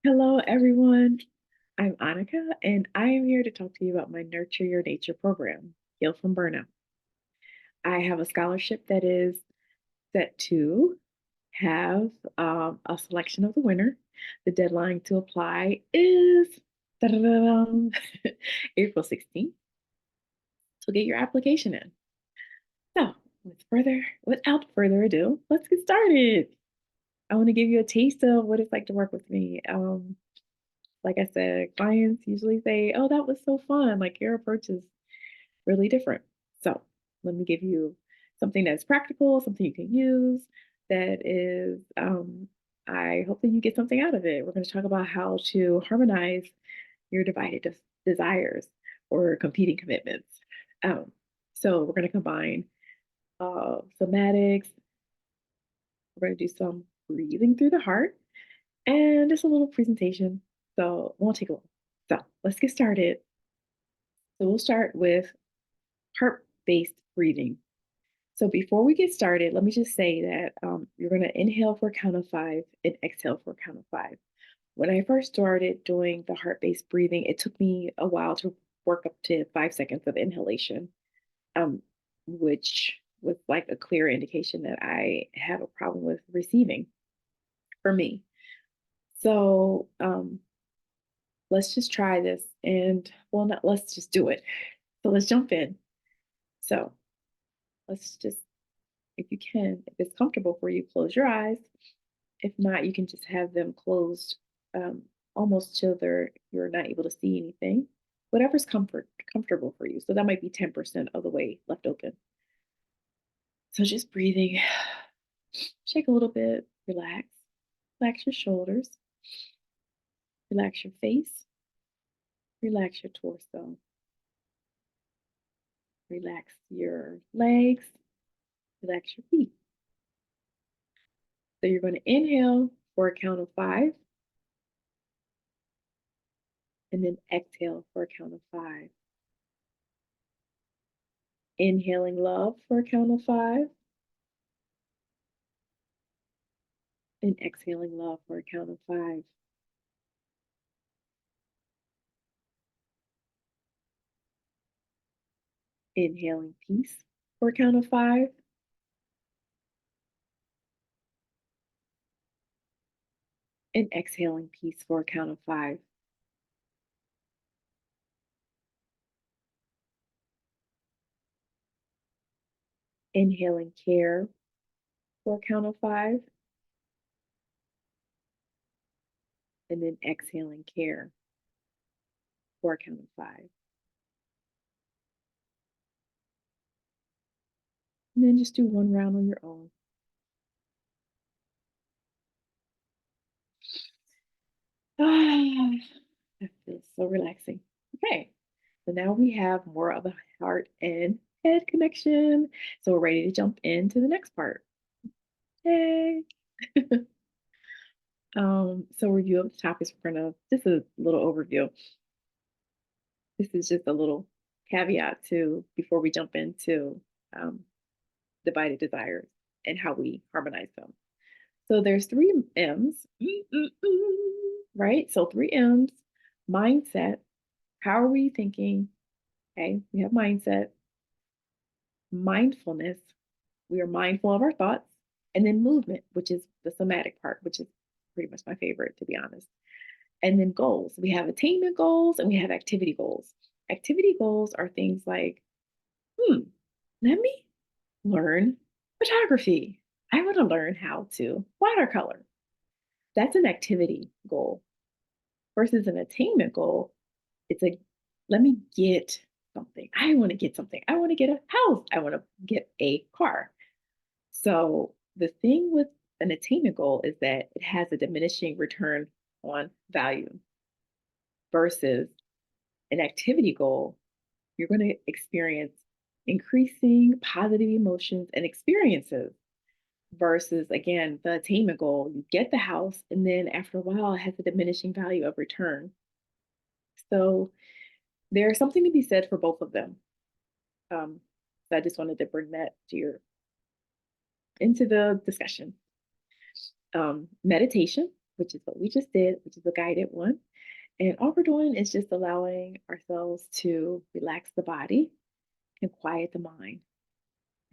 Hello, everyone. I'm Annika, and I am here to talk to you about my Nurture Your Nature program, Heal from Burnout. I have a scholarship that is set to have a selection of the winner. The deadline to apply is da-da-da-dum, April 16th. So get your application in. So, without further ado, let's get started. I want to give you a taste of what it's like to work with me. Like I said, clients usually say, "Oh, that was so fun. Like your approach is really different." So let me give you something that's practical, something you can use that is, I hope that you get something out of it. We're going to talk about how to harmonize your divided desires or competing commitments. Um, so we're going to combine somatics, we're going to do some breathing through the heart, and just a little presentation. So it won't take long. So let's get started. So we'll start with heart-based breathing. So before we get started, let me just say that you're going to inhale for a count of five and exhale for a count of five. When I first started doing the heart-based breathing, it took me a while to work up to 5 seconds of inhalation, um, which was like a clear indication that I have a problem with receiving for me. So let's just try this and well, not let's just do it. So let's jump in. So let's just, if you can, if it's comfortable for you, close your eyes. If not, you can just have them closed um, almost till you're not able to see anything. Whatever's comfortable for you. So that might be 10% of the way left open. So just breathing, shake a little bit, relax your shoulders, relax your face, relax your torso, relax your legs, relax your feet. So you're going to inhale for a count of five and then exhale for a count of five. Inhaling love for a count of five and exhaling love for a count of five. Inhaling peace for a count of five and exhaling peace for a count of five. Inhaling care for a count of five and then exhaling care for a count of five. And then just do one round on your own. Ah, that feels so relaxing. Okay, so now we have more of a heart and head connection. So we're ready to jump into the next part. Yay! So review of the topics we're gonna, just a little overview. This is just a little caveat to before we jump into um, divided desires and how we harmonize them. So there's three M's, right? So three M's: mindset. How are we thinking? Okay, we have mindset, mindfulness. We are mindful of our thoughts, and then movement, which is the somatic part, which is pretty much my favorite, to be honest. And then goals. We have attainment goals and we have activity goals. Activity goals are things like, let me learn photography. I want to learn how to watercolor. That's an activity goal versus an attainment goal. It's like, let me get something. I want to get something. I want to get a house. I want to get a car. So the thing with an attainment goal is that it has a diminishing return on value versus an activity goal. You're going to experience increasing positive emotions and experiences versus, again, the attainment goal. You get the house, and then after a while, it has a diminishing value of return. So there's something to be said for both of them. Um, so I just wanted to bring that to into the discussion. Meditation. which is what we just did, which is a guided one. And all we're doing is just allowing ourselves to relax the body and quiet the mind.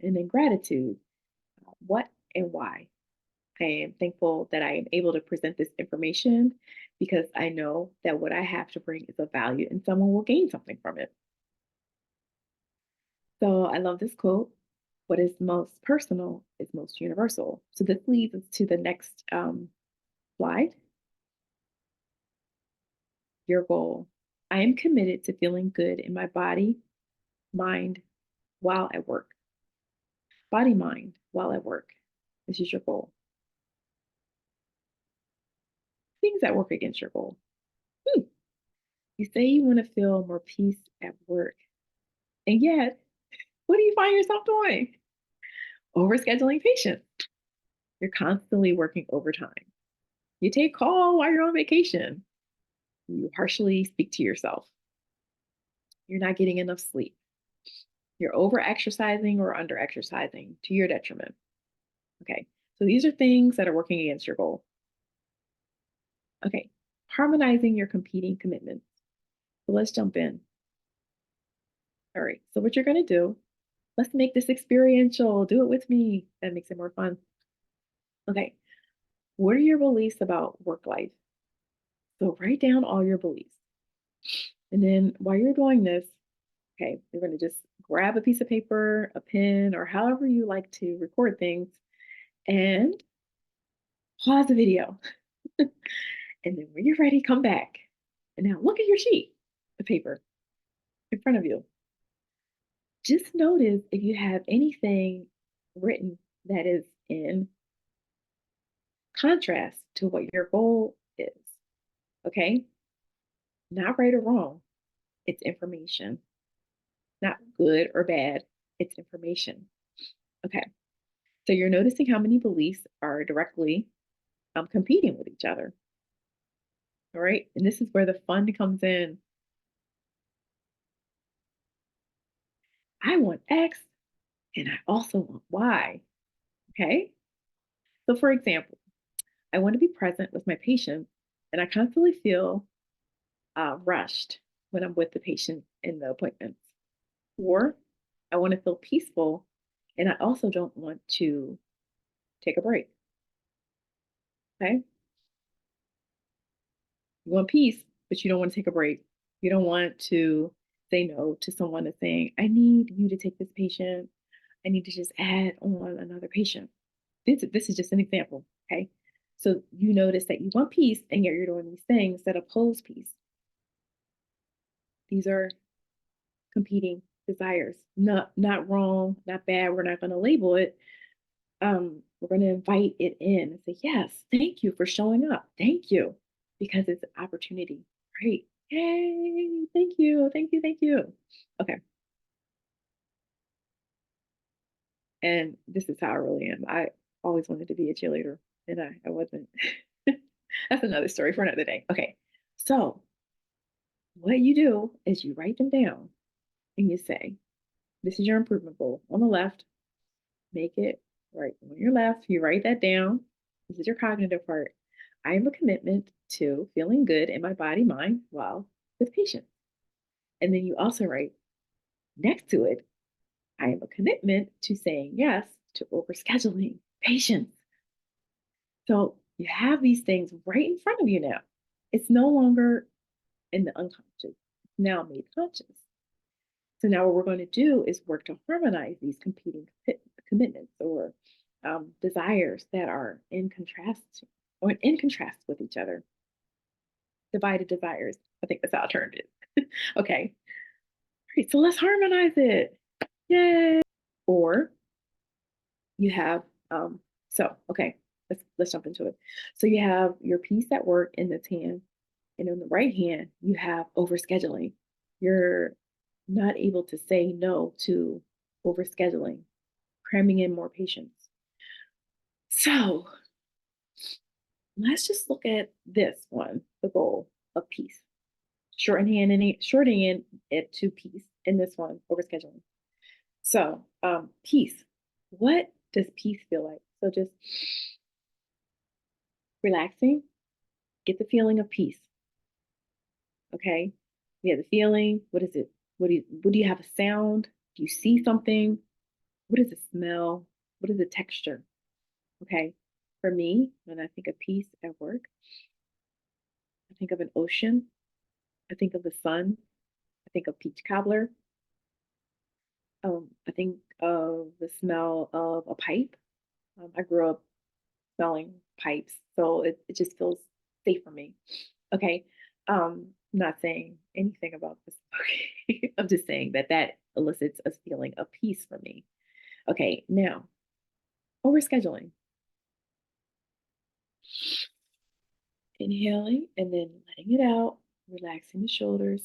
And then gratitude, what and why. I am thankful that I am able to present this information because I know that what I have to bring is of value and someone will gain something from it. So I love this quote. What is most personal is most universal. So this leads us to the next slide. Your goal. I am committed to feeling good in my body, mind, while at work. Body, mind, while at work. This is your goal. Things that work against your goal. Hmm. You say you want to feel more peace at work. And yet, what do you find yourself doing? Overscheduling patients. You're constantly working overtime. You take call while you're on vacation. You harshly speak to yourself. You're not getting enough sleep. You're over exercising or under exercising to your detriment. Okay. So these are things that are working against your goal. Okay. Harmonizing your competing commitments. So let's jump in. All right. So what you're going to do, let's make this experiential. Do it with me. That makes it more fun. Okay. What are your beliefs about work life? So write down all your beliefs. And then while you're doing this, okay, you're going to just grab a piece of paper, a pen, or however you like to record things, and pause the video. And then when you're ready, come back. And now look at your sheet of paper in front of you. Just notice if you have anything written that is in contrast to what your goal is. Okay? Not right or wrong, it's information. Not good or bad, it's information. Okay. So you're noticing how many beliefs are directly competing with each other. All right. And this is where the fun comes in. I want X and I also want Y. Okay. So, for example, I want to be present with my patient and I constantly feel rushed when I'm with the patient in the appointments. Or I want to feel peaceful and I also don't want to take a break. Okay. You want peace, but you don't want to take a break. You don't want to say no to someone that's saying, I need you to take this patient. I need to just add on another patient. This is just an example. Okay. So you notice that you want peace and yet you're doing these things that oppose peace. These are competing desires. Not wrong, not bad. We're not going to label it. We're going to invite it in and say, yes, thank you for showing up. Thank you. Because it's an opportunity. Right. Yay. Thank you. Thank you. Thank you. Okay. And this is how I really am. I always wanted to be a cheerleader and I wasn't. That's another story for another day. Okay. So what you do is you write them down and you say, this is your improvement goal. On the left, make it right. On your left, you write that down. This is your cognitive part. I have a commitment to feeling good in my body, mind, while with patients. And then you also write next to it, I have a commitment to saying yes to overscheduling patients. So you have these things right in front of you now. It's no longer in the unconscious, it's now made conscious. So now what we're going to do is work to harmonize these competing commitments or desires that are in contrast or in contrast with each other. Divided desires. I think that's how I turned it. Okay. All right, so let's harmonize it. Yay. Or you have okay, let's jump into it. So you have your piece at work in this hand, and in the right hand, you have overscheduling. You're not able to say no to overscheduling, cramming in more patients. So let's just look at this one, the goal of peace. Shortening it to peace, and this one, overscheduling. So peace. What does peace feel like? So just relaxing, Get the feeling of peace. Okay. Yeah, the feeling. What is it? What do you have a sound? Do you see something? What is the smell? What is the texture? Okay. For me, when I think of peace at work, I think of an ocean. I think of the sun. I think of peach cobbler. I think of the smell of a pipe. I grew up smelling pipes, so it just feels safe for me. Okay. Not saying anything about this. Okay. I'm just saying that that elicits a feeling of peace for me. Okay. Now, overscheduling, inhaling and then letting it out, relaxing the shoulders,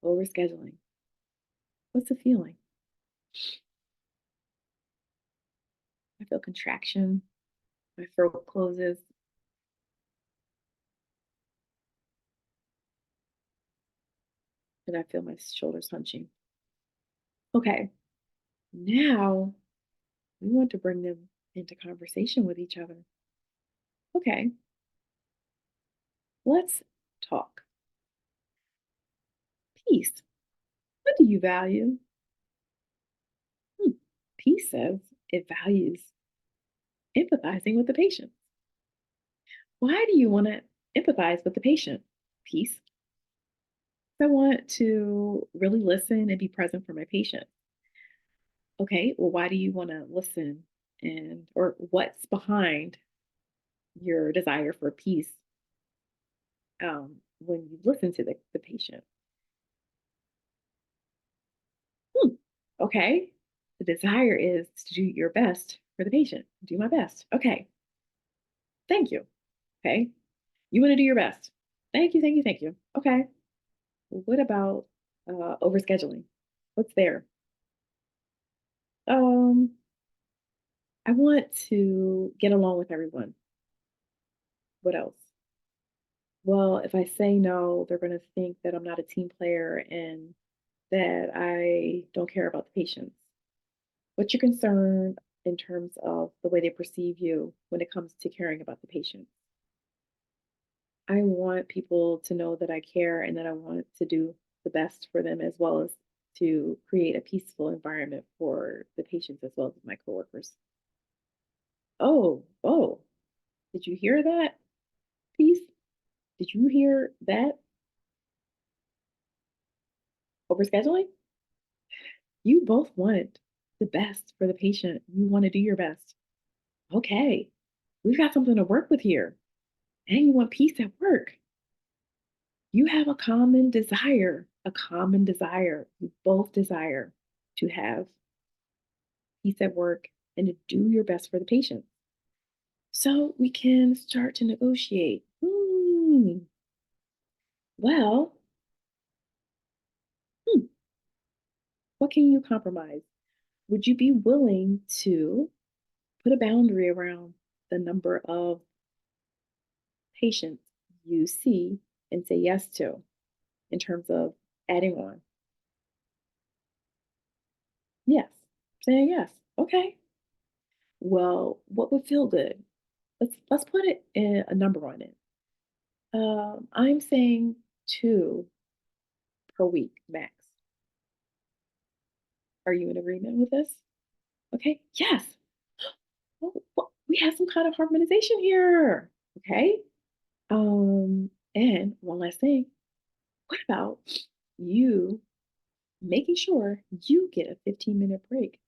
overscheduling. What's the feeling? I feel contraction. My throat closes, and I feel my shoulders hunching. Okay. Now we want to bring them into conversation with each other. Okay. Let's talk. Peace. What do you value? Hmm. Peace says it values empathizing with the patient. Why do you want to empathize with the patient? Peace. I want to really listen and be present for my patient. Okay, well, why do you want to listen and or what's behind your desire for peace when you listen to the patient? Hmm. Okay, the desire is to do your best for the patient. Do my best. Okay, thank you. Okay, you want to do your best. Thank you, thank you, thank you. Okay, what about overscheduling? What's there? Um, I want to get along with everyone. What else? Well, if I say no, they're going to think that I'm not a team player and that I don't care about the patients. What's your concern in terms of the way they perceive you when it comes to caring about the patient? I want people to know that I care and that I want to do the best for them as well as to create a peaceful environment for the patients as well as my coworkers. Oh, oh, did you hear that piece? Did you hear that overscheduling? You both want the best for the patient. You want to do your best. Okay, we've got something to work with here. And you want peace at work. You have a common desire, a common desire. You both desire to have peace at work and to do your best for the patient. So we can start to negotiate. Well, hmm, what can you compromise? Would you be willing to put a boundary around the number of patients you see and say yes to in terms of adding on? Yes. Saying yes. Okay. Well, what would feel good? Let's put it in a number on it. I'm saying 2 per week max. Are you in agreement with this? Okay. Yes. Oh, well, we have some kind of harmonization here. Okay. And one last thing. What about you making sure you get a 15-minute break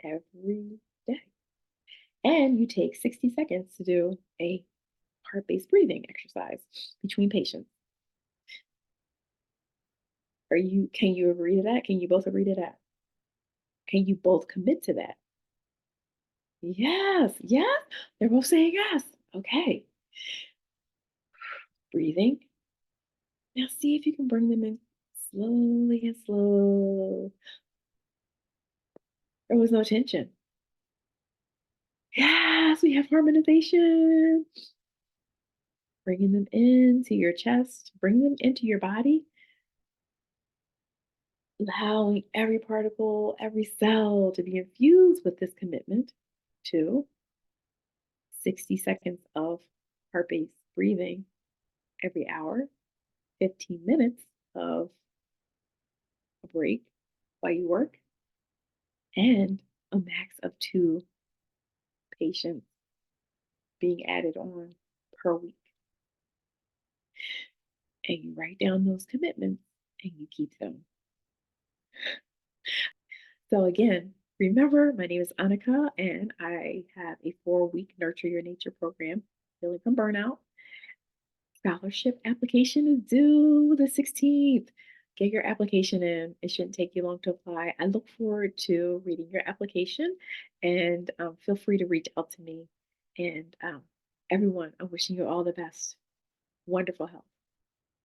every day? And you take 60 seconds to do a heart-based breathing exercise between patients. Can you agree to that? Can you both agree to that? Can you both commit to that? Yes, yes. They're both saying yes. Okay. Breathing. Now see if you can bring them in slowly and slow. There was no tension. Yes, we have harmonization. Bringing them into your chest, bring them into your body, allowing every particle, every cell to be infused with this commitment to 60 seconds of heart based breathing every hour, 15 minutes of a break while you work, and a max of 2 patients being added on per week. And you write down those commitments and you keep them. So, again, remember, my name is Annika, and I have a 4 week Nurture Your Nature program, Healing from Burnout. Scholarship application is due the 16th. Get your application in. It shouldn't take you long to apply. I look forward to reading your application, and feel free to reach out to me. And everyone, I'm wishing you all the best. Wonderful health.